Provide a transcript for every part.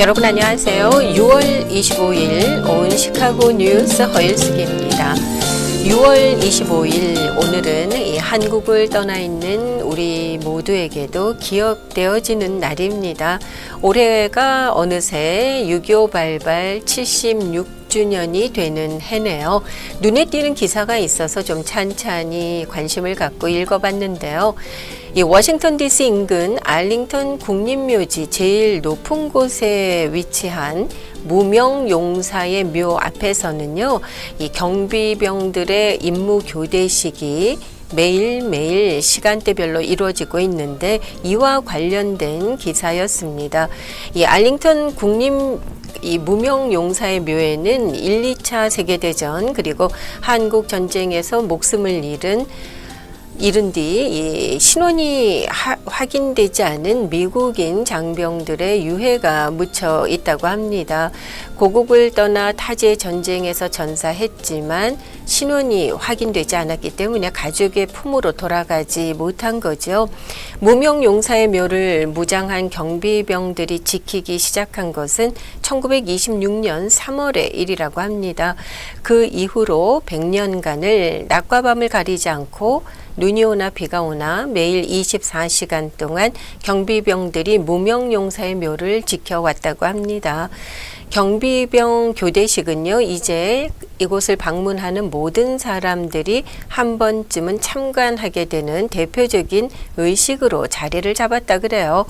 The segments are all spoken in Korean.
여러분 안녕하세요. 6월 25일 온 시카고 뉴스 허일숙입니다. 6월 25일 오늘은 이 한국을 떠나 있는 우리 모두에게도 기억되어지는 날입니다. 올해가 어느새 6.25 발발 76주년이 되는 해네요. 눈에 띄는 기사가 있어서 좀 찬찬히 관심을 갖고 읽어봤는데요. 이 워싱턴 DC 인근 알링턴 국립묘지 제일 높은 곳에 위치한 무명용사의 묘 앞에서는요, 이 경비병들의 임무 교대식이 매일매일 시간대별로 이루어지고 있는데 이와 관련된 기사였습니다. 이 알링턴 이 무명용사의 묘에는 1, 2차 세계대전 그리고 한국 전쟁에서 목숨을 잃은 뒤 이 신원이 확인되지 않은 미국인 장병들의 유해가 묻혀 있다고 합니다. 고국을 떠나 타지의 전쟁에서 전사했지만 신원이 확인되지 않았기 때문에 가족의 품으로 돌아가지 못한 거죠. 무명용사의 묘를 무장한 경비병들이 지키기 시작한 것은 1926년 3월의 일이라고 합니다. 그 이후로 100년간을 낮과 밤을 가리지 않고 눈이 오나 비가 오나 매일 24시간 동안 경비병들이 무명용사의 묘를 지켜왔다고 합니다. 경비병 교대식은요, 이제 이곳을 방문하는 모든 사람들이 한 번쯤은 참관하게 되는 대표적인 의식으로 자리를 잡았다 그래요.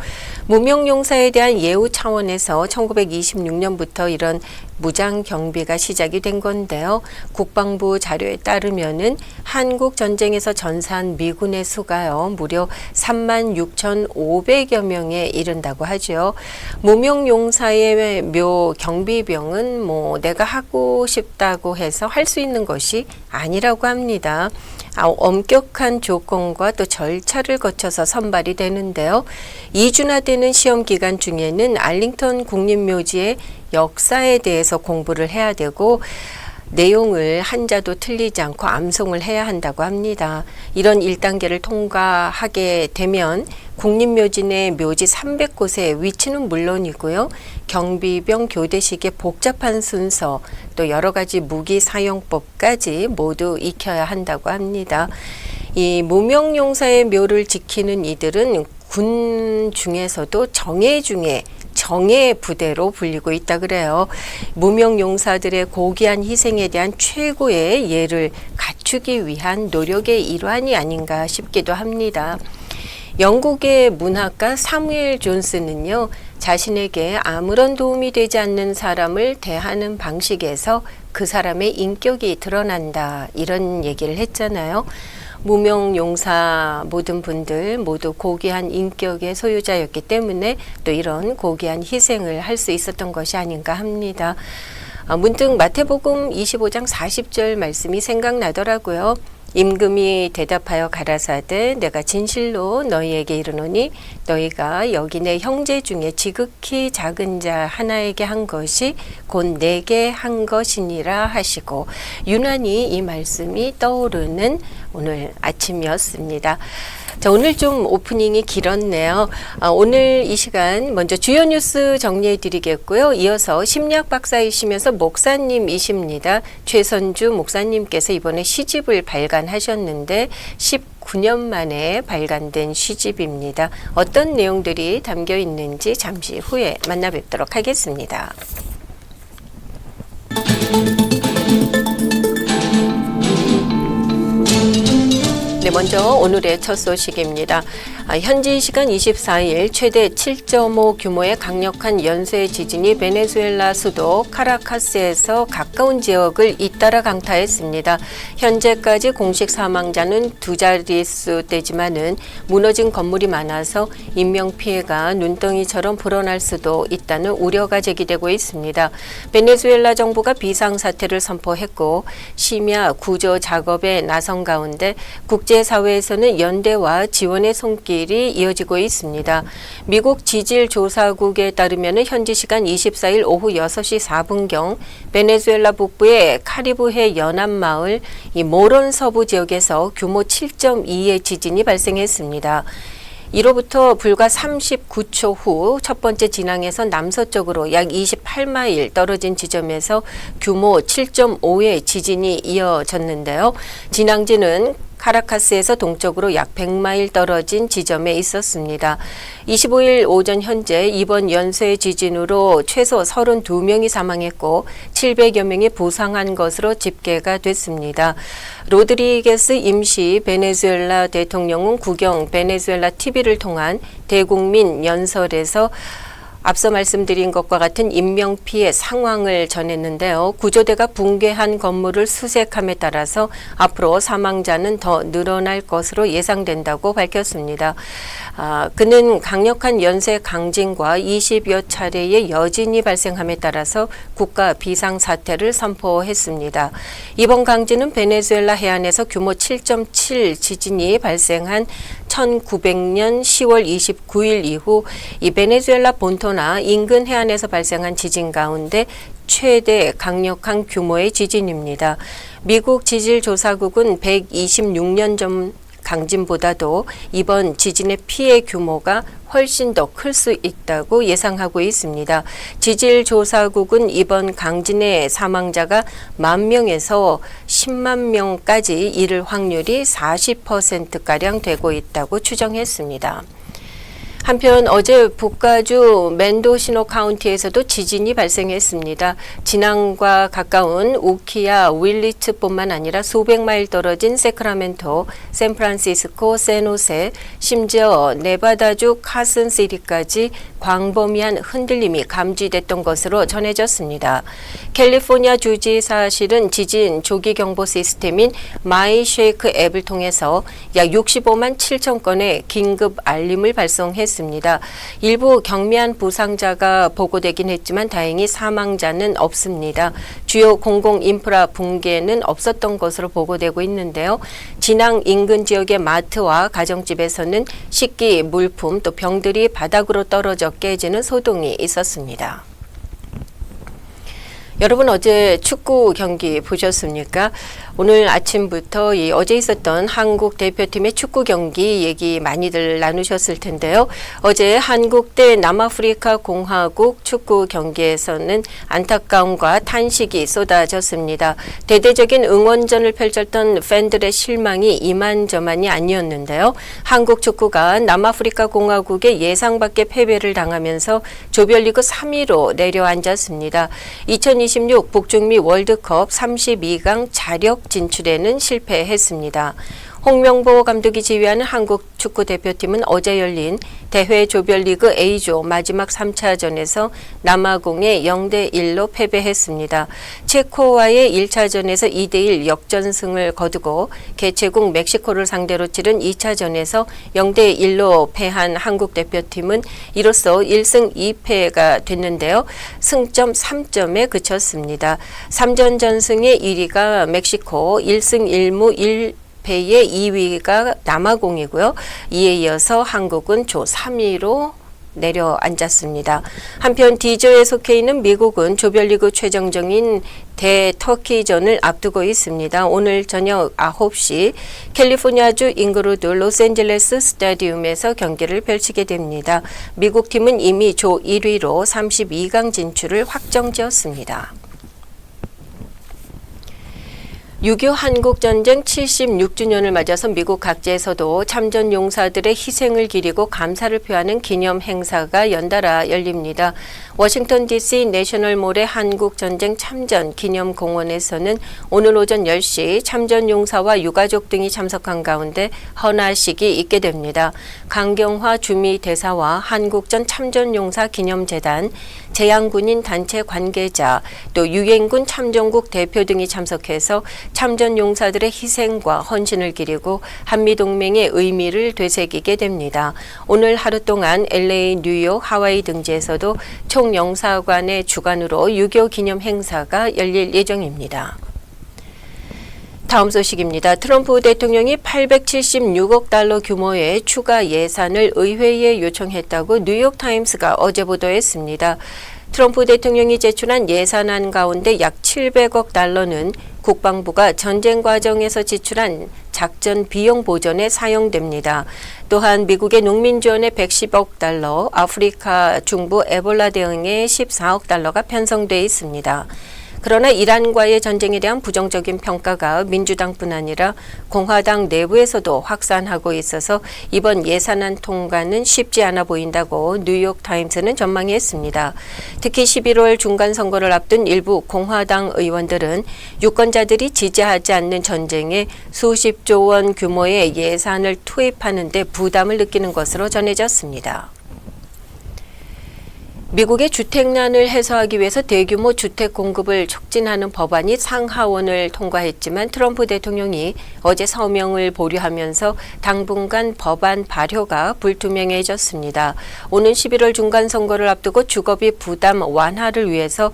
무명용사에 대한 예우 차원에서 1926년부터 이런 무장 경비가 시작이 된 건데요. 국방부 자료에 따르면은 한국 전쟁에서 전사한 미군의 수가요, 무려 36,500여 명에 이른다고 하죠. 무명용사의 묘 경비병은 내가 하고 싶다고 해서 할 수 있는 것이 아니라고 합니다. 엄격한 조건과 또 절차를 거쳐서 선발이 되는데요. 2주나 되는 시험 기간 중에는 알링턴 국립묘지의 역사에 대해서 공부를 해야 되고 내용을 한자도 틀리지 않고 암송을 해야 한다고 합니다. 이런 1단계를 통과하게 되면 국립묘지 내 묘지 300곳의 위치는 물론이고요. 경비병 교대식의 복잡한 순서, 또 여러 가지 무기 사용법까지 모두 익혀야 한다고 합니다. 이 무명용사의 묘를 지키는 이들은 군 중에서도 정예 부대로 불리고 있다 그래요. 무명용사들의 고귀한 희생에 대한 최고의 예를 갖추기 위한 노력의 일환이 아닌가 싶기도 합니다. 영국의 문학가 사무엘 존슨은요, 자신에게 아무런 도움이 되지 않는 사람을 대하는 방식에서 그 사람의 인격이 드러난다, 이런 얘기를 했잖아요. 무명용사 모든 분들 모두 고귀한 인격의 소유자였기 때문에 또 이런 고귀한 희생을 할 수 있었던 것이 아닌가 합니다. 문득 마태복음 25장 40절 말씀이 생각나더라고요. 임금이 대답하여 가라사대 내가 진실로 너희에게 이르노니 너희가 여기 내 형제 중에 지극히 작은 자 하나에게 한 것이 곧 내게 한 것이니라 하시고, 유난히 이 말씀이 떠오르는 오늘 아침이었습니다. 자, 오늘 좀 오프닝이 길었네요. 오늘 이 시간 먼저 주요 뉴스 정리해 드리겠고요. 이어서 심리학 박사이시면서 목사님이십니다. 최선주 목사님께서 이번에 시집을 발간하셨는데 19년 만에 발간된 시집입니다. 어떤 내용들이 담겨 있는지 잠시 후에 만나 뵙도록 하겠습니다. 네, 먼저 오늘의 첫 소식입니다. 현지 시간 24일 최대 7.5 규모의 강력한 연쇄 지진이 베네수엘라 수도 카라카스에서 가까운 지역을 잇따라 강타했습니다. 현재까지 공식 사망자는 2자릿수대지만은 무너진 건물이 많아서 인명피해가 눈덩이처럼 불어날 수도 있다는 우려가 제기되고 있습니다. 베네수엘라 정부가 비상사태를 선포했고 심야 구조 작업에 나선 가운데 국제사회에서는 연대와 지원의 손길이 이어지고 있습니다. 미국 지질조사국에 따르면 현지 시간 24일 오후 6시 4분경 베네수엘라 북부의 카리브해 연안마을 모론 서부 지역에서 규모 7.2의 지진이 발생했습니다. 이로부터 불과 39초 후 첫 번째 진앙에서 남서쪽으로 약 28마일 떨어진 지점에서 규모 7.5의 지진이 이어졌는데요. 진앙지는 카라카스에서 동쪽으로 약 100마일 떨어진 지점에 있었습니다. 25일 오전 현재 이번 연쇄 지진으로 최소 32명이 사망했고 700여 명이 부상한 것으로 집계가 됐습니다. 로드리게스 임시 베네수엘라 대통령은 국영 베네수엘라 TV를 통한 대국민 연설에서 앞서 말씀드린 것과 같은 인명피해 상황을 전했는데요. 구조대가 붕괴한 건물을 수색함에 따라서 앞으로 사망자는 더 늘어날 것으로 예상된다고 밝혔습니다. 그는 강력한 연쇄 강진과 20여 차례의 여진이 발생함에 따라서 국가 비상사태를 선포했습니다. 이번 강진은 베네수엘라 해안에서 규모 7.7 지진이 발생한 1900년 10월 29일 이후 이 베네수엘라 본토나 인근 해안에서 발생한 지진 가운데 최대 강력한 규모의 지진입니다. 미국 지질조사국은 126년 전 강진보다도 이번 지진의 피해 규모가 훨씬 더 클 수 있다고 예상하고 있습니다. 지질조사국은 이번 강진의 사망자가 10,000명에서 10만 명까지 이를 확률이 40%가량 되고 있다고 추정했습니다. 한편 어제 북가주 멘도시노 카운티에서도 지진이 발생했습니다. 진앙과 가까운 우키야 윌리츠뿐만 아니라 수백 마일 떨어진 세크라멘토, 샌프란시스코, 샌호세, 심지어 네바다주 카슨시티까지 광범위한 흔들림이 감지됐던 것으로 전해졌습니다. 캘리포니아 주지사실은 지진 조기 경보 시스템인 마이쉐이크 앱을 통해서 약 65만 7천 건의 긴급 알림을 발송했습니다. 일부 경미한 부상자가 보고되긴 했지만 다행히 사망자는 없습니다. 주요 공공 인프라 붕괴는 없었던 것으로 보고되고 있는데요. 진앙 인근 지역의 마트와 가정집에서는 식기, 물품 또 병들이 바닥으로 떨어져 깨지는 소동이 있었습니다. 여러분 어제 축구 경기 보셨습니까? 오늘 아침부터 어제 있었던 한국 대표팀의 축구 경기 얘기 많이들 나누셨을 텐데요. 어제 한국 대 남아프리카 공화국 축구 경기에서는 안타까움과 탄식이 쏟아졌습니다. 대대적인 응원전을 펼쳤던 팬들의 실망이 이만저만이 아니었는데요. 한국 축구가 남아프리카 공화국의 예상 밖의 패배를 당하면서 조별리그 3위로 내려앉았습니다. 2026 북중미 월드컵 32강 자력 진출에는 실패했습니다. 홍명보 감독이 지휘하는 한국 축구 대표팀은 어제 열린 대회 조별리그 A조 마지막 3차전에서 남아공에 0대1로 패배했습니다. 체코와의 1차전에서 2대1 역전승을 거두고 개최국 멕시코를 상대로 치른 2차전에서 0대1로 패한 한국 대표팀은 이로써 1승 2패가 됐는데요. 승점 3점에 그쳤습니다. 3전 전승의 1위가 멕시코, 1승 1무 1패의 2위가 남아공이고요. 이에 이어서 한국은 조 3위로 내려앉았습니다. 한편 D조에 속해 있는 미국은 조별리그 최종전인 대터키전을 앞두고 있습니다. 오늘 저녁 9시 캘리포니아주 잉그루드 로스앤젤레스 스타디움에서 경기를 펼치게 됩니다. 미국 팀은 이미 조 1위로 32강 진출을 확정지었습니다. 6.25 한국전쟁 76주년을 맞아서 미국 각지에서도 참전 용사들의 희생을 기리고 감사를 표하는 기념 행사가 연달아 열립니다. 워싱턴 DC 내셔널몰의 한국전쟁 참전 기념공원에서는 오늘 오전 10시 참전 용사와 유가족 등이 참석한 가운데 헌화식이 있게 됩니다. 강경화 주미 대사와 한국전 참전 용사 기념재단, 재향군인 단체 관계자, 또 유엔군 참전국 대표 등이 참석해서 참전 용사들의 희생과 헌신을 기리고 한미동맹의 의미를 되새기게 됩니다. 오늘 하루 동안 LA, 뉴욕, 하와이 등지에서도 총영사관의 주관으로 6.25 기념 행사가 열릴 예정입니다. 다음 소식입니다. 트럼프 대통령이 876억 달러 규모의 추가 예산을 의회에 요청했다고 뉴욕타임스가 어제 보도했습니다. 트럼프 대통령이 제출한 예산안 가운데 약 700억 달러는 국방부가 전쟁 과정에서 지출한 작전 비용 보전에 사용됩니다. 또한 미국의 농민 지원에 110억 달러, 아프리카 중부 에볼라 대응에 14억 달러가 편성돼 있습니다. 그러나 이란과의 전쟁에 대한 부정적인 평가가 민주당뿐 아니라 공화당 내부에서도 확산하고 있어서 이번 예산안 통과는 쉽지 않아 보인다고 뉴욕타임스는 전망했습니다. 특히 11월 중간선거를 앞둔 일부 공화당 의원들은 유권자들이 지지하지 않는 전쟁에 수십조 원 규모의 예산을 투입하는 데 부담을 느끼는 것으로 전해졌습니다. 미국의 주택난을 해소하기 위해서 대규모 주택 공급을 촉진하는 법안이 상하원을 통과했지만 트럼프 대통령이 어제 서명을 보류하면서 당분간 법안 발효가 불투명해졌습니다. 오는 11월 중간선거를 앞두고 주거비 부담 완화를 위해서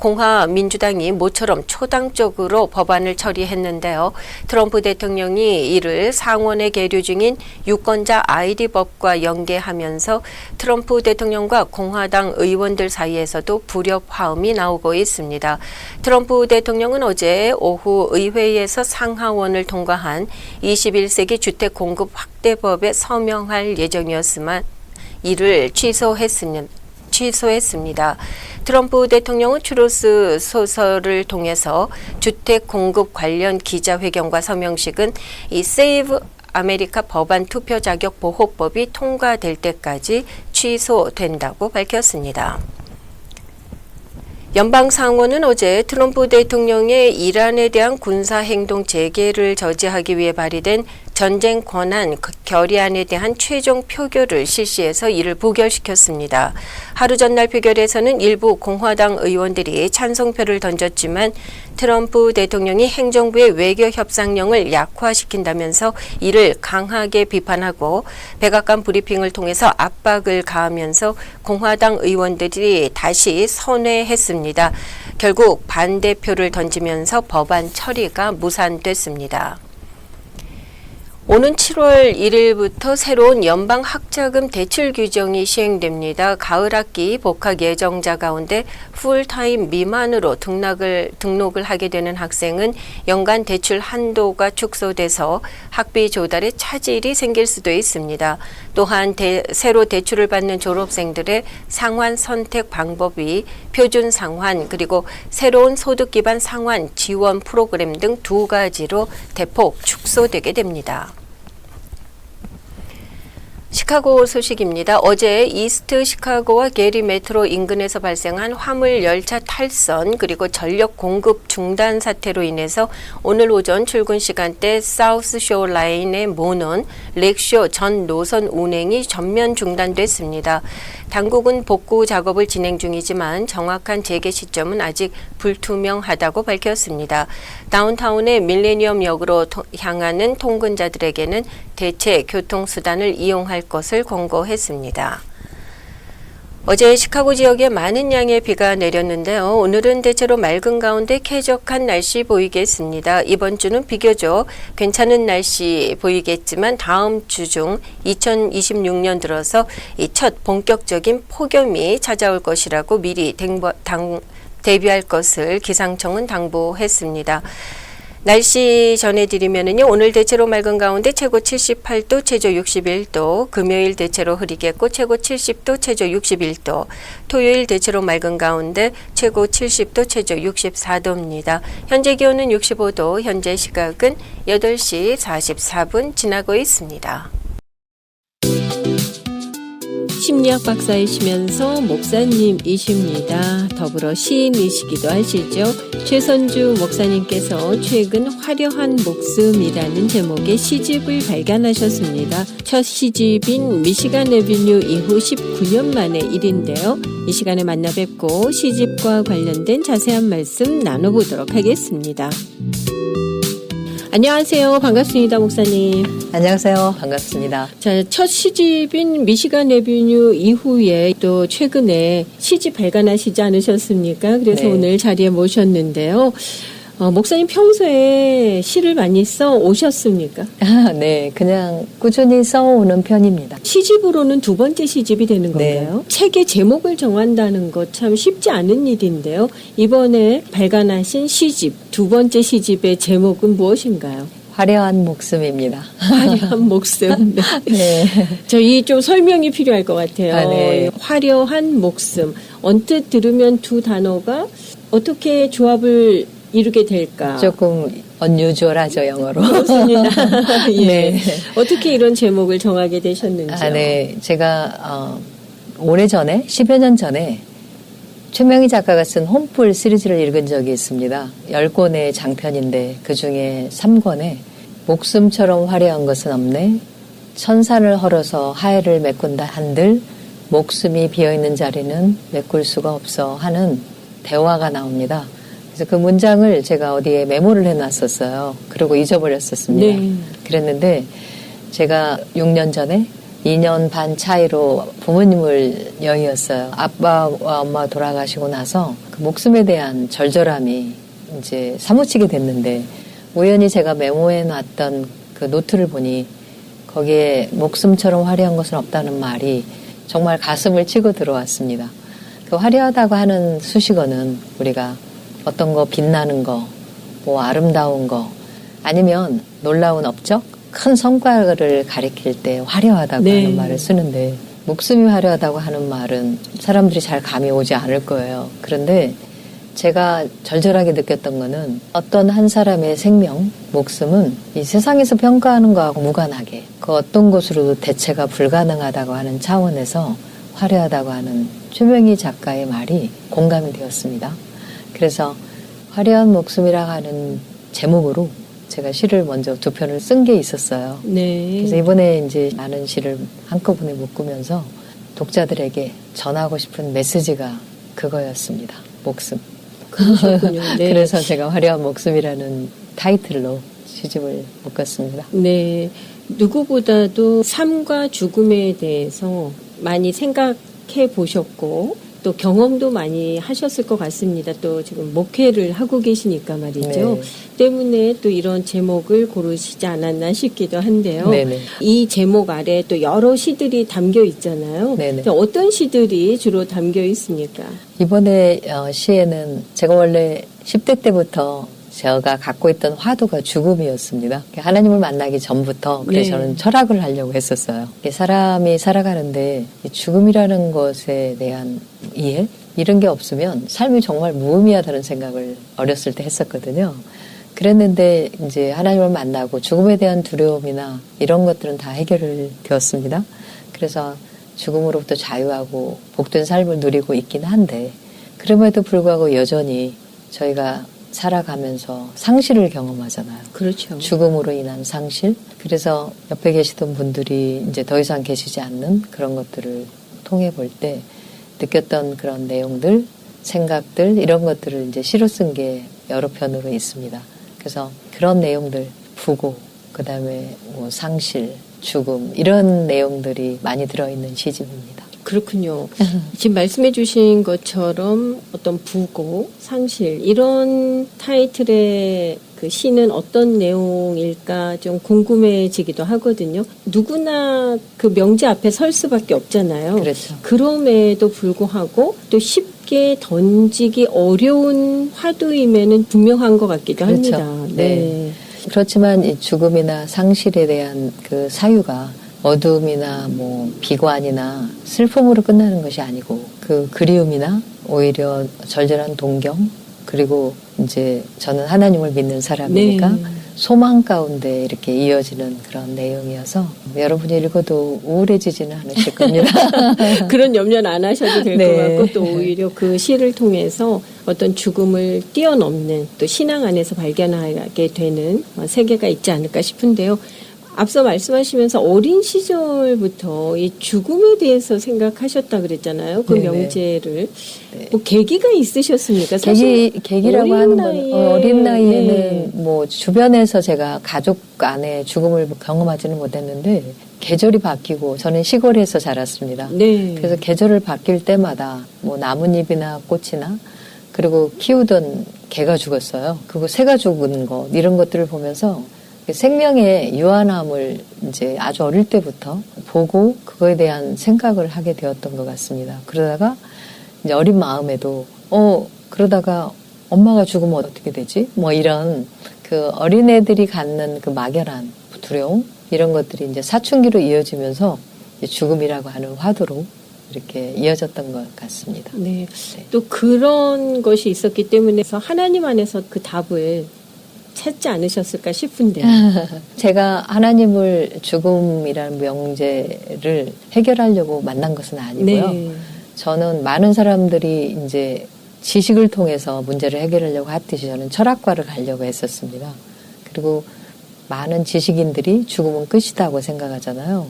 공화민주당이 모처럼 초당적으로 법안을 처리했는데요. 트럼프 대통령이 이를 상원에 계류 중인 유권자 ID법과 연계하면서 트럼프 대통령과 공화당 의원들 사이에서도 불협화음이 나오고 있습니다. 트럼프 대통령은 어제 오후 의회에서 상하원을 통과한 21세기 주택 공급 확대법에 서명할 예정이었지만 이를 취소했습니다. 트럼프 대통령은 추로스 소설을 통해서 주택 공급 관련 기자회견과 서명식은 이 Save America 법안 투표 자격 보호법이 통과될 때까지 취소된다고 밝혔습니다. 연방상원은 어제 트럼프 대통령의 이란에 대한 군사행동 재개를 저지하기 위해 발의된 전쟁 권한 결의안에 대한 최종 표결을 실시해서 이를 부결시켰습니다. 하루 전날 표결에서는 일부 공화당 의원들이 찬성표를 던졌지만 트럼프 대통령이 행정부의 외교 협상력을 약화시킨다면서 이를 강하게 비판하고 백악관 브리핑을 통해서 압박을 가하면서 공화당 의원들이 다시 선회했습니다. 결국 반대표를 던지면서 법안 처리가 무산됐습니다. 오는 7월 1일부터 새로운 연방 학자금 대출 규정이 시행됩니다. 가을 학기 복학 예정자 가운데 풀타임 미만으로 등록을 하게 되는 학생은 연간 대출 한도가 축소돼서 학비 조달에 차질이 생길 수도 있습니다. 또한 새로 대출을 받는 졸업생들의 상환 선택 방법이 표준 상환 그리고 새로운 소득 기반 상환 지원 프로그램 등 두 가지로 대폭 축소되게 됩니다. 시카고 소식입니다. 어제 이스트 시카고와 게리 메트로 인근에서 발생한 화물 열차 탈선 그리고 전력 공급 중단 사태로 인해서 오늘 오전 출근 시간대 사우스쇼 라인에 모는 렉쇼 전 노선 운행이 전면 중단됐습니다. 당국은 복구 작업을 진행 중이지만 정확한 재개 시점은 아직 불투명하다고 밝혔습니다. 다운타운의 밀레니엄역으로 향하는 통근자들에게는 대체 교통수단을 이용할 것을 권고했습니다. 어제 시카고 지역에 많은 양의 비가 내렸는데요. 오늘은 대체로 맑은 가운데 쾌적한 날씨 보이겠습니다. 이번 주는 비교적 괜찮은 날씨 보이겠지만 다음 주 중 2026년 들어서 이 첫 본격적인 폭염이 찾아올 것이라고 미리 대비할 것을 기상청은 당부했습니다. 날씨 전해드리면요. 오늘 대체로 맑은 가운데 최고 78도, 최저 61도, 금요일 대체로 흐리겠고 최고 70도, 최저 61도, 토요일 대체로 맑은 가운데 최고 70도, 최저 64도입니다. 현재 기온은 65도, 현재 시각은 8시 44분 지나고 있습니다. 심리학 박사이시면서 목사님이십니다. 더불어 시인이시기도 하시죠. 최선주 목사님께서 최근 화려한 목숨이라는 제목의 시집을 발간하셨습니다. 첫 시집인 미시간 애비뉴 이후 19년 만의 일인데요. 이 시간에 만나 뵙고 시집과 관련된 자세한 말씀 나눠보도록 하겠습니다. 안녕하세요. 반갑습니다, 목사님. 안녕하세요. 반갑습니다. 자, 첫 시집인 미시간 애비뉴 이후에 또 최근에 시집 발간하시지 않으셨습니까? 그래서 네. 오늘 자리에 모셨는데요. 목사님 평소에 시를 많이 써 오셨습니까? 네, 그냥 꾸준히 써오는 편입니다. 시집으로는 두 번째 시집이 되는 네. 건가요? 책의 제목을 정한다는 것 참 쉽지 않은 일인데요. 이번에 발간하신 시집, 두 번째 시집의 제목은 무엇인가요? 화려한 목숨입니다. 화려한 목숨. 네. 네. 저희 좀 설명이 필요할 것 같아요. 아, 네. 화려한 목숨. 언뜻 들으면 두 단어가 어떻게 조합을 이루게 될까? 조금 unusual하죠, 영어로. 그렇습니다. 예. 네. 어떻게 이런 제목을 정하게 되셨는지요? 네. 제가, 오래전에, 10여 년 전에, 최명희 작가가 쓴 홈플 시리즈를 읽은 적이 있습니다. 10권의 장편인데, 그 중에 3권에, 목숨처럼 화려한 것은 없네, 천산을 헐어서 하해를 메꾼다 한들, 목숨이 비어있는 자리는 메꿀 수가 없어 하는 대화가 나옵니다. 그래서 그 문장을 제가 어디에 메모를 해놨었어요. 그리고 잊어버렸었습니다. 네. 그랬는데 제가 6년 전에 2년 반 차이로 부모님을 영이었어요. 아빠와 엄마 돌아가시고 나서 그 목숨에 대한 절절함이 이제 사무치게 됐는데 우연히 제가 메모해놨던 그 노트를 보니 거기에 목숨처럼 화려한 것은 없다는 말이 정말 가슴을 치고 들어왔습니다. 그 화려하다고 하는 수식어는 우리가 어떤 거 빛나는 거, 뭐 아름다운 거, 아니면 놀라운 업적, 큰 성과를 가리킬 때 화려하다고 네. 하는 말을 쓰는데 목숨이 화려하다고 하는 말은 사람들이 잘 감이 오지 않을 거예요. 그런데 제가 절절하게 느꼈던 거는 어떤 한 사람의 생명, 목숨은 이 세상에서 평가하는 거하고 무관하게 그 어떤 것으로도 대체가 불가능하다고 하는 차원에서 화려하다고 하는 최명희 작가의 말이 공감이 되었습니다. 그래서 화려한 목숨이라고 하는 제목으로 제가 시를 먼저 두 편을 쓴 게 있었어요. 네. 그래서 이번에 이제 많은 시를 한꺼번에 묶으면서 독자들에게 전하고 싶은 메시지가 그거였습니다. 목숨. 그러셨군요. 네. 그래서 제가 화려한 목숨이라는 타이틀로 시집을 묶었습니다. 네. 누구보다도 삶과 죽음에 대해서 많이 생각해 보셨고 또 경험도 많이 하셨을 것 같습니다. 또 지금 목회를 하고 계시니까 말이죠. 네. 때문에 또 이런 제목을 고르시지 않았나 싶기도 한데요. 네네. 이 제목 아래 또 여러 시들이 담겨 있잖아요. 네네. 어떤 시들이 주로 담겨 있습니까? 이번에 시에는 제가 원래 10대 때부터 제가 갖고 있던 화두가 죽음이었습니다. 하나님을 만나기 전부터 그래서 네. 저는 철학을 하려고 했었어요. 사람이 살아가는데 죽음이라는 것에 대한 이해? 이런 게 없으면 삶이 정말 무의미하다는 생각을 어렸을 때 했었거든요. 그랬는데 이제 하나님을 만나고 죽음에 대한 두려움이나 이런 것들은 다 해결을 되었습니다. 그래서 죽음으로부터 자유하고 복된 삶을 누리고 있긴 한데 그럼에도 불구하고 여전히 저희가 살아가면서 상실을 경험하잖아요. 그렇죠. 죽음으로 인한 상실. 그래서 옆에 계시던 분들이 이제 더 이상 계시지 않는 그런 것들을 통해 볼 때 느꼈던 그런 내용들, 생각들 이런 것들을 이제 시로 쓴 게 여러 편으로 있습니다. 그래서 그런 내용들, 부고, 그다음에 뭐 상실, 죽음 이런 내용들이 많이 들어있는 시집입니다. 그렇군요. 지금 말씀해 주신 것처럼 어떤 부고, 상실 이런 타이틀의 그 시는 어떤 내용일까 좀 궁금해지기도 하거든요. 누구나 그 명제 앞에 설 수밖에 없잖아요. 그렇죠. 그럼에도 불구하고 또 쉽게 던지기 어려운 화두임에는 분명한 것 같기도 그렇죠. 합니다. 네. 그렇지만 이 죽음이나 상실에 대한 그 사유가 어둠이나 뭐 비관이나 슬픔으로 끝나는 것이 아니고 그 그리움이나 오히려 절절한 동경 그리고 이제 저는 하나님을 믿는 사람이니까 네. 소망 가운데 이렇게 이어지는 그런 내용이어서 여러분이 읽어도 우울해지지는 않으실 겁니다. 그런 염려는 안 하셔도 될 것 네. 같고 또 오히려 그 시를 통해서 어떤 죽음을 뛰어넘는 또 신앙 안에서 발견하게 되는 세계가 있지 않을까 싶은데요. 앞서 말씀하시면서 어린 시절부터 이 죽음에 대해서 생각하셨다 그랬잖아요. 그 네네. 명제를. 네. 뭐 계기가 있으셨습니까? 사실 계기라고 어린 하는 건 나이에, 어린 나이에는 네. 뭐 주변에서 제가 가족 안에 죽음을 경험하지는 못했는데 계절이 바뀌고 저는 시골에서 자랐습니다. 네. 그래서 계절을 바뀔 때마다 뭐 나뭇잎이나 꽃이나 그리고 키우던 개가 죽었어요. 그리고 새가 죽은 것 이런 것들을 보면서 생명의 유한함을 이제 아주 어릴 때부터 보고 그거에 대한 생각을 하게 되었던 것 같습니다. 그러다가 이제 어린 마음에도 그러다가 엄마가 죽으면 어떻게 되지? 뭐 이런 그 어린애들이 갖는 그 막연한 두려움 이런 것들이 이제 사춘기로 이어지면서 이제 죽음이라고 하는 화두로 이렇게 이어졌던 것 같습니다. 네. 또 그런 것이 있었기 때문에 하나님 안에서 그 답을 찾지 않으셨을까 싶은데요. 제가 하나님을 죽음이라는 명제를 해결하려고 만난 것은 아니고요. 네. 저는 많은 사람들이 이제 지식을 통해서 문제를 해결하려고 했듯이 저는 철학과를 가려고 했었습니다. 그리고 많은 지식인들이 죽음은 끝이다고 생각하잖아요.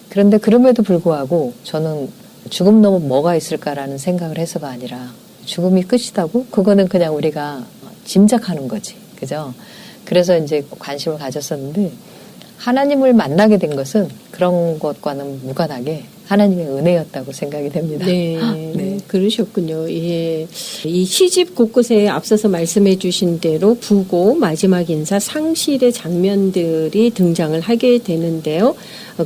그런데 그럼에도 불구하고 저는 죽음 넘어 뭐가 있을까라는 생각을 해서가 아니라 죽음이 끝이다고? 그거는 그냥 우리가 짐작하는 거지. 그죠? 그래서 이제 관심을 가졌었는데 하나님을 만나게 된 것은 그런 것과는 무관하게 하나님의 은혜였다고 생각이 됩니다. 네, 네. 그러셨군요. 예. 이 시집 곳곳에 앞서서 말씀해 주신 대로 부고, 마지막 인사, 상실의 장면들이 등장을 하게 되는데요.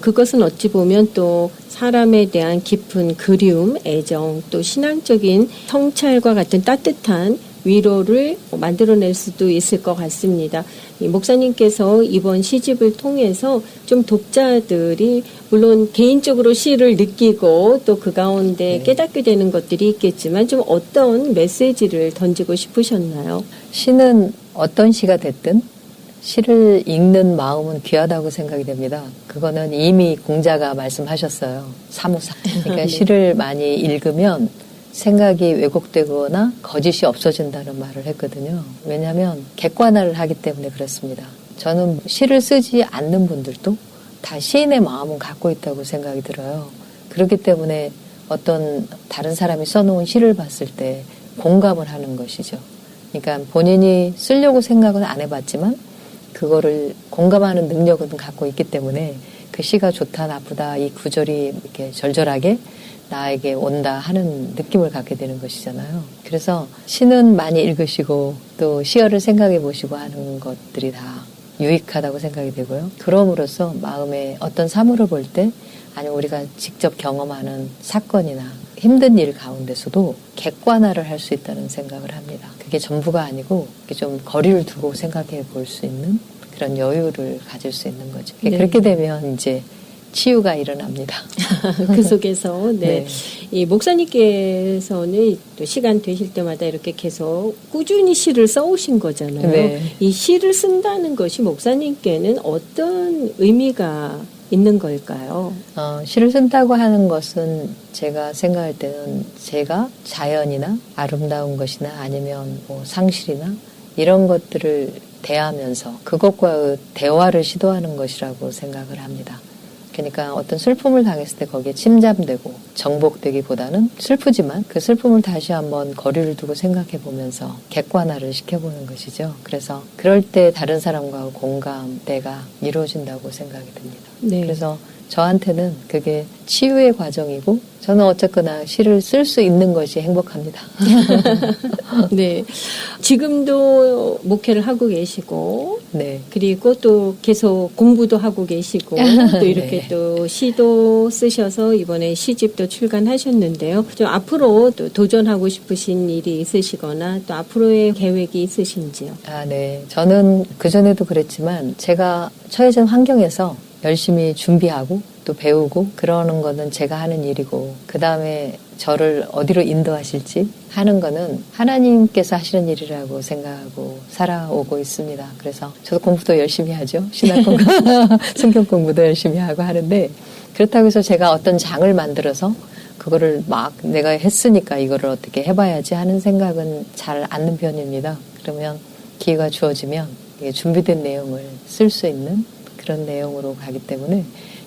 그것은 어찌 보면 또 사람에 대한 깊은 그리움, 애정, 또 신앙적인 성찰과 같은 따뜻한 위로를 만들어낼 수도 있을 것 같습니다. 이 목사님께서 이번 시집을 통해서 좀 독자들이 물론 개인적으로 시를 느끼고 또 그 가운데 깨닫게 되는 것들이 있겠지만 좀 어떤 메시지를 던지고 싶으셨나요? 시는 어떤 시가 됐든 시를 읽는 마음은 귀하다고 생각이 됩니다. 그거는 이미 공자가 말씀하셨어요. 사무사. 그러니까 네. 시를 많이 읽으면 생각이 왜곡되거나 거짓이 없어진다는 말을 했거든요. 왜냐하면 객관화를 하기 때문에 그렇습니다. 저는 시를 쓰지 않는 분들도 다 시인의 마음은 갖고 있다고 생각이 들어요. 그렇기 때문에 어떤 다른 사람이 써놓은 시를 봤을 때 공감을 하는 것이죠. 그러니까 본인이 쓰려고 생각은 안 해봤지만 그거를 공감하는 능력은 갖고 있기 때문에 그 시가 좋다 나쁘다 이 구절이 이렇게 절절하게 나에게 온다 하는 느낌을 갖게 되는 것이잖아요. 그래서 시는 많이 읽으시고 또 시어를 생각해 보시고 하는 것들이 다 유익하다고 생각이 되고요. 그럼으로써 마음에 어떤 사물을 볼 때 아니면 우리가 직접 경험하는 사건이나 힘든 일 가운데서도 객관화를 할 수 있다는 생각을 합니다. 그게 전부가 아니고 좀 거리를 두고 생각해 볼 수 있는 그런 여유를 가질 수 있는 거죠. 네. 그렇게 되면 이제 치유가 일어납니다. 그 속에서 네. 이 목사님께서는 또 시간 되실 때마다 이렇게 계속 꾸준히 시를 써오신 거잖아요. 네. 이 시를 쓴다는 것이 목사님께는 어떤 의미가 있는 걸까요? 시를 쓴다고 하는 것은 제가 생각할 때는 제가 자연이나 아름다운 것이나 아니면 뭐 상실이나 이런 것들을 대하면서 그것과 대화를 시도하는 것이라고 생각을 합니다. 그러니까 어떤 슬픔을 당했을 때 거기에 침잠되고 정복되기보다는 슬프지만 그 슬픔을 다시 한번 거리를 두고 생각해 보면서 객관화를 시켜보는 것이죠. 그래서 그럴 때 다른 사람과 공감대가 이루어진다고 생각이 듭니다. 네. 그래서 저한테는 그게 치유의 과정이고 저는 어쨌거나 시를 쓸 수 있는 것이 행복합니다. 네. 지금도 목회를 하고 계시고 네. 그리고 또 계속 공부도 하고 계시고 또 이렇게 네. 또 시도 쓰셔서 이번에 시집도 출간하셨는데요. 좀 앞으로 또 도전하고 싶으신 일이 있으시거나 또 앞으로의 계획이 있으신지요? 네. 저는 그전에도 그랬지만 제가 처해진 환경에서 열심히 준비하고 또 배우고 그러는 거는 제가 하는 일이고 그 다음에 저를 어디로 인도하실지 하는 거는 하나님께서 하시는 일이라고 생각하고 살아오고 있습니다. 그래서 저도 공부도 열심히 하죠. 신학 공부, 성경 공부도 열심히 하고 하는데 그렇다고 해서 제가 어떤 장을 만들어서 그거를 막 내가 했으니까 이거를 어떻게 해봐야지 하는 생각은 잘 않는 편입니다. 그러면 기회가 주어지면 준비된 내용을 쓸 수 있는 그런 내용으로 가기 때문에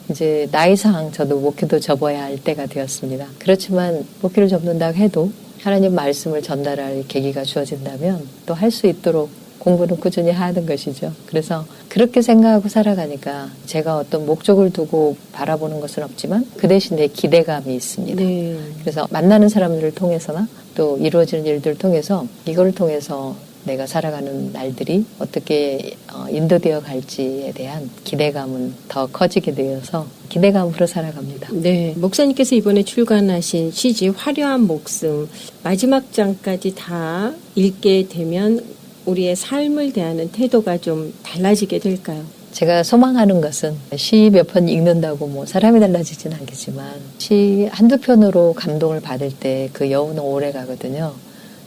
이제 나이상 저도 목회도 접어야 할 때가 되었습니다. 그렇지만 목회를 접는다고 해도 하나님 말씀을 전달할 계기가 주어진다면 또 할 수 있도록 공부는 꾸준히 하는 것이죠. 그래서 그렇게 생각하고 살아가니까 제가 어떤 목적을 두고 바라보는 것은 없지만 그 대신 내 기대감이 있습니다. 네. 그래서 만나는 사람들을 통해서나 또 이루어지는 일들을 통해서 이걸 통해서 내가 살아가는 날들이 어떻게 인도되어 갈지에 대한 기대감은 더 커지게 되어서 기대감으로 살아갑니다. 네. 목사님께서 이번에 출간하신 시집 화려한 목숨 마지막 장까지 다 읽게 되면 우리의 삶을 대하는 태도가 좀 달라지게 될까요? 제가 소망하는 것은 시 몇 편 읽는다고 뭐 사람이 달라지진 않겠지만 시 한두 편으로 감동을 받을 때 그 여운은 오래 가거든요.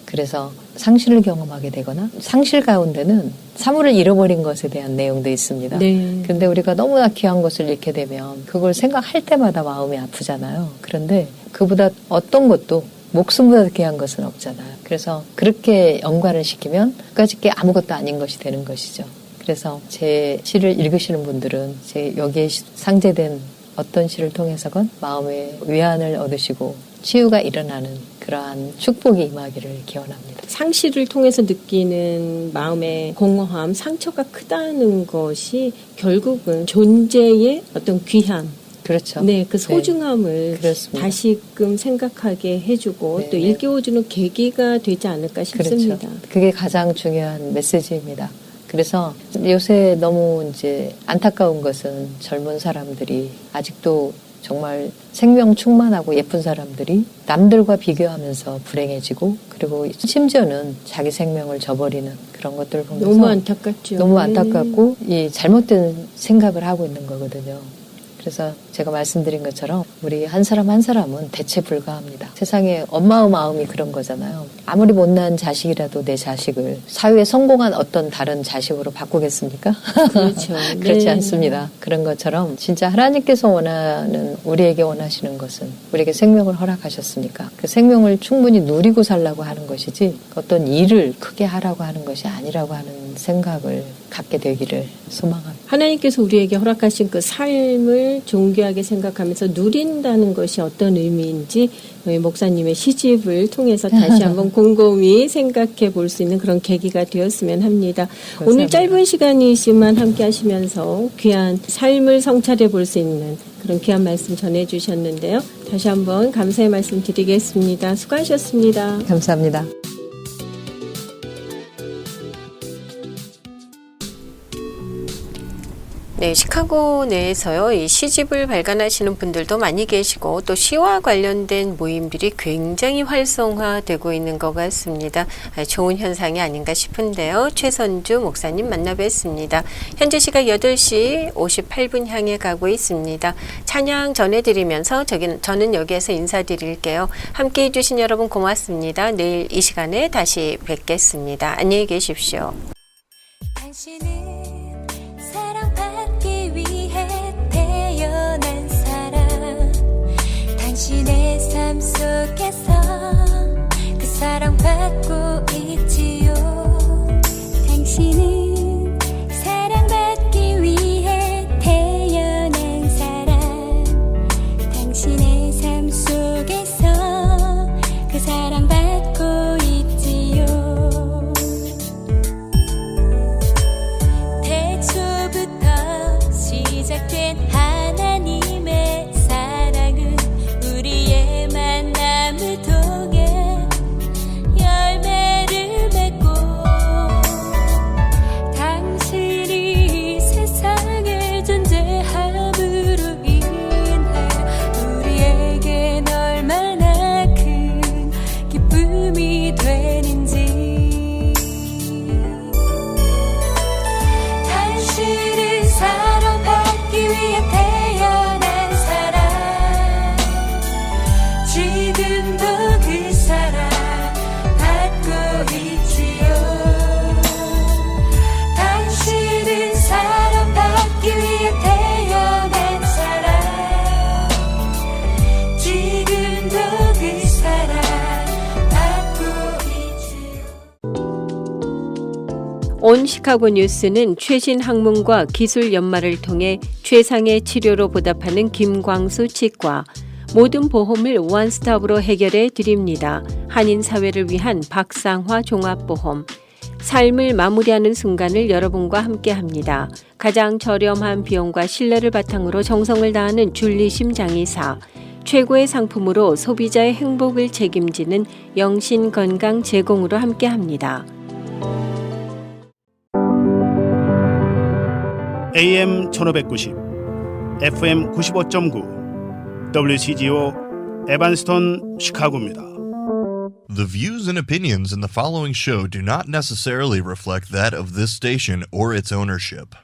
그래서 상실을 경험하게 되거나 상실 가운데는 사물을 잃어버린 것에 대한 내용도 있습니다. 네. 근데 우리가 너무나 귀한 것을 잃게 되면 그걸 생각할 때마다 마음이 아프잖아요. 그런데 그보다 어떤 것도 목숨보다 귀한 것은 없잖아요. 그래서 그렇게 연관을 시키면 그까짓 게 아무것도 아닌 것이 되는 것이죠. 그래서 제 시를 읽으시는 분들은 제 여기에 상제된 어떤 시를 통해서건 마음의 위안을 얻으시고 치유가 일어나는 그러한 축복이 임하기를 기원합니다. 상실을 통해서 느끼는 마음의 공허함, 상처가 크다는 것이 결국은 존재의 어떤 귀함, 그렇죠. 네, 그 소중함을 그렇습니다. 다시금 생각하게 해주고 네. 또 일깨워주는 계기가 되지 않을까 싶습니다. 그렇죠. 그게 가장 중요한 메시지입니다. 그래서 요새 너무 이제 안타까운 것은 젊은 사람들이 아직도 정말 생명 충만하고 예쁜 사람들이 남들과 비교하면서 불행해지고 그리고 심지어는 자기 생명을 저버리는 그런 것들을 보면서 너무 안타깝죠. 너무 안타깝고 이 잘못된 생각을 하고 있는 거거든요. 그래서 제가 말씀드린 것처럼 우리 한 사람 한 사람은 대체 불가합니다. 세상에 엄마의 마음이 그런 거잖아요. 아무리 못난 자식이라도 내 자식을 사회에 성공한 어떤 다른 자식으로 바꾸겠습니까? 그렇죠. 그렇지 네. 않습니다. 그런 것처럼 진짜 하나님께서 원하는 우리에게 원하시는 것은 우리에게 생명을 허락하셨으니까 그 생명을 충분히 누리고 살라고 하는 것이지 어떤 일을 크게 하라고 하는 것이 아니라고 하는 생각을 갖게 되기를 소망합니다. 하나님께서 우리에게 허락하신 그 삶을 존귀하게 생각하면서 누린다는 것이 어떤 의미인지 목사님의 시집을 통해서 다시 한번 곰곰이 생각해 볼 수 있는 그런 계기가 되었으면 합니다. 감사합니다. 오늘 짧은 시간이지만 함께 하시면서 귀한 삶을 성찰해 볼 수 있는 그런 귀한 말씀 전해 주셨는데요. 다시 한번 감사의 말씀 드리겠습니다. 수고하셨습니다. 감사합니다. 네, 시카고 내에서요, 이 시집을 발간하시는 분들도 많이 계시고, 또 시와 관련된 모임들이 굉장히 활성화되고 있는 것 같습니다. 좋은 현상이 아닌가 싶은데요. 최선주 목사님 만나 뵙습니다. 현재 시각 8시 58분 향해 가고 있습니다. 찬양 전해드리면서 저는 여기에서 인사드릴게요. 함께 해주신 여러분 고맙습니다. 내일 이 시간에 다시 뵙겠습니다. 안녕히 계십시오. 당신은 사랑받기 위해 태어난 사람 당신의 삶 속에서 그 사랑받고 있지요 당신은 사랑받기 위해 태어난 사람 당신의 삶 속에서 그 사랑받고 있지요 태초부터 시작된 하나님의 사랑은 우리의 만남을 통해 열매를 맺고 당신이 세상에 존재함으로 인해 우리에겐 얼마나 큰 기쁨이 되는지 당신은 사랑받기 위해 태어난 사람 지금도 그 사랑 받고 있지요 당신은 사랑받기 위해 태어난 사람 지금도 그 사랑 받고 있지요 온 시카고 뉴스는 최신 학문과 기술 연마를 통해 최상의 치료로 보답하는 김광수 치과, 모든 보험을 원스톱으로 해결해 드립니다. 한인 사회를 위한 박상화 종합보험, 삶을 마무리하는 순간을 여러분과 함께합니다. 가장 저렴한 비용과 신뢰를 바탕으로 정성을 다하는 줄리심 장의사, 최고의 상품으로 소비자의 행복을 책임지는 영신 건강 제공으로 함께합니다. AM 1590, FM 95.9, WCGO 에반스톤 시카고입니다. The views and opinions in the following show do not necessarily reflect that of this station or its ownership.